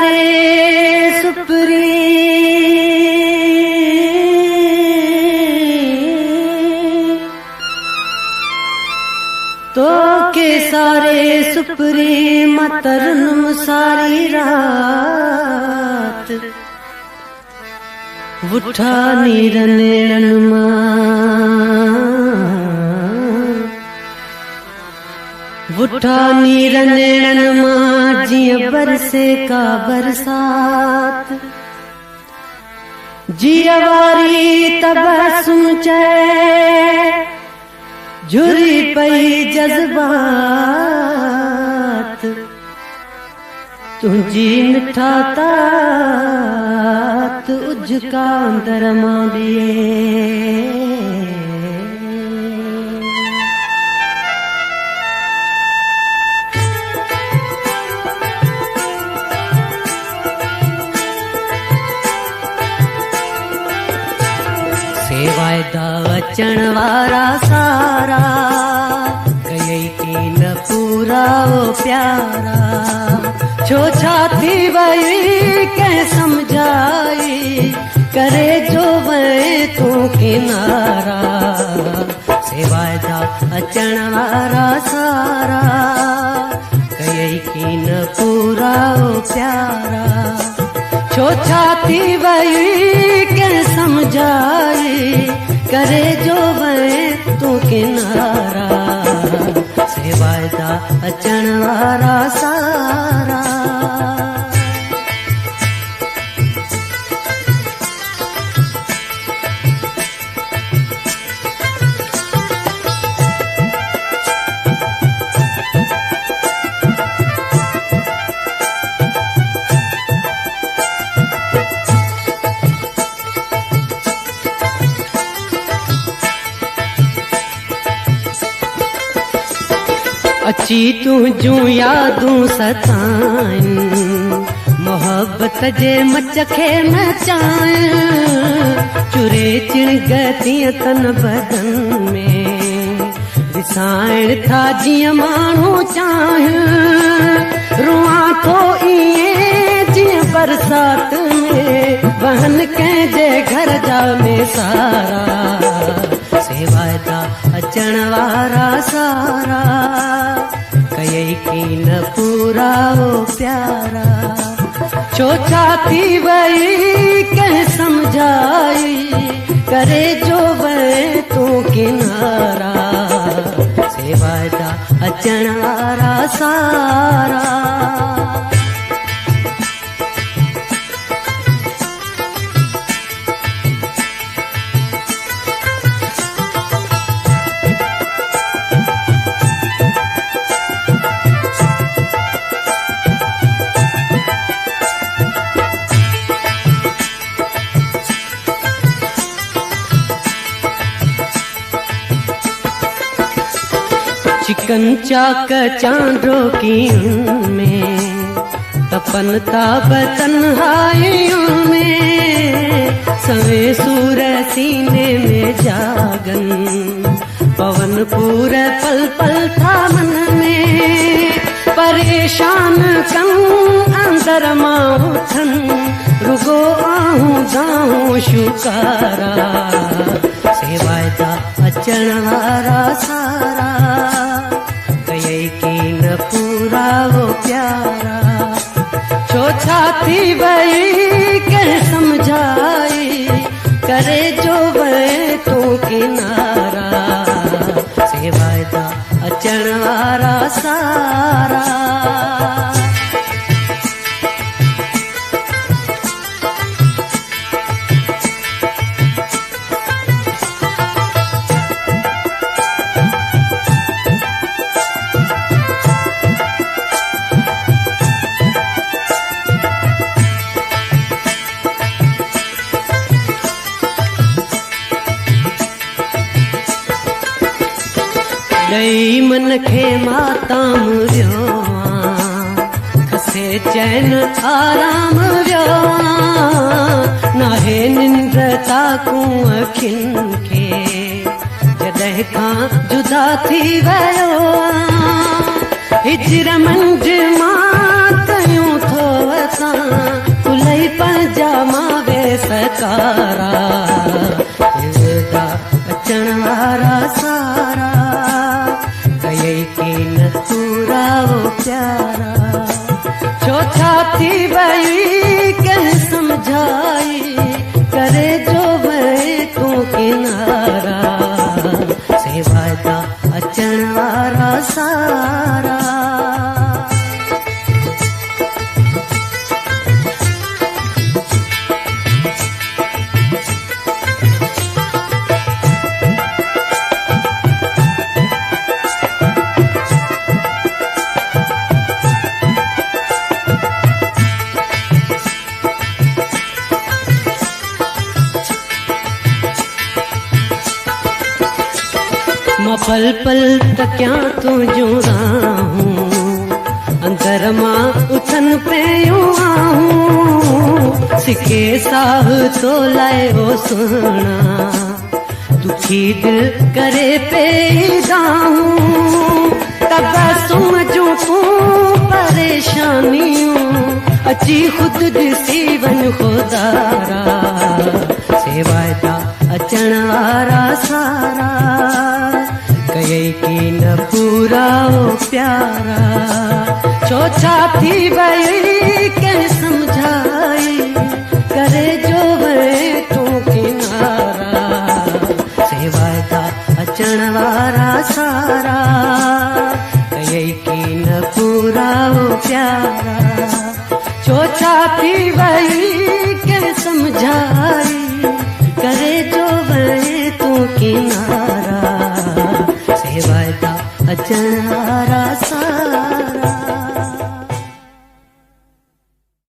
सारे सुपरी तो के सारे सुपरी मतरन सारी रात उठा नीरन उठा नीरन मां जिय बरसे का बरसात जियवारी तबसुम चै झुरी पई जज्बात तुझी मिठा तात उजका अंदर मां दिए सेवाए दा अचण वारा सारा कई की न पूरा वो प्यारा छो छाती वही के समझाई करे जो वह तू किनारा सेवाए दा अचण वारा सारा कई की न पूरा वो प्यारा छो छाती वही के समझाई करे जो वह तू किनारा सेवाए दा अचण वारा सारा अची तुझू यादूं सताइन मोहब्बत जे मचखे मचाइन चुरे चिणगतिय तन बदन में दिसाइण था जिय माण्हू चाहिन रुआ तो इए जिय बरसात में बहन कंहिंजे घर जा में सारा सेवाए दा अचण वारा सारा कई की न पूरा वो प्यारा छो छाती वही के समझाई करे जो वह तू किनारा सेवाए दा अचण वारा सारा चिकन चाक चांदो की में तपन ताब तन्हाइयों में सवे सूर सीने में जागन पवन पूरे पल पल था मन में परेशान कं अंदर मां उठन रुगो आहूं दाऊं शुकारा सेवाए दा अचण वारा सारा कई की न पूरा वो प्यारा छो छाती वही के समझाई करे जो वह तू किनारा सेवाए दा अचण वारा सारा ॾेई मन खे माताम वियो खसे चैन आराम वियो नाहे निंड ताकूं अखियुनि खे जॾहिं खां जुदा थी वियो हिजर मंझि मां तयूं थो वसां सारा वेदा अचण वारा सारा कयई की न पूरा वो प्यारा छो छा थी वई कंहिं समझाई करे जो वई तूं किनारा से वादा अचण वारा सारा मां पल पल तकियां तुंहिंजूं राहूं अंदर मां उथन पियूं आहूं सिके साह तो लाए वो सुहिणा दुखी दिल करे पई दाहूं तबसुम जूं तूं परेशानियूं अची खुद ॾिसी वञ खुदारा से वाइदा अचण वारा सारा कयई की न पूरा वो प्यारा छो छा थी वई कंहिं समझाई करे जो वई तूं किनारा से वाइदा अचण वारा सारा कयई की न पूरा वो प्यारा छो छा थी वई कंहिं समझाई करे जो वई तूं किनारा से वाइदा अचण वारा सारा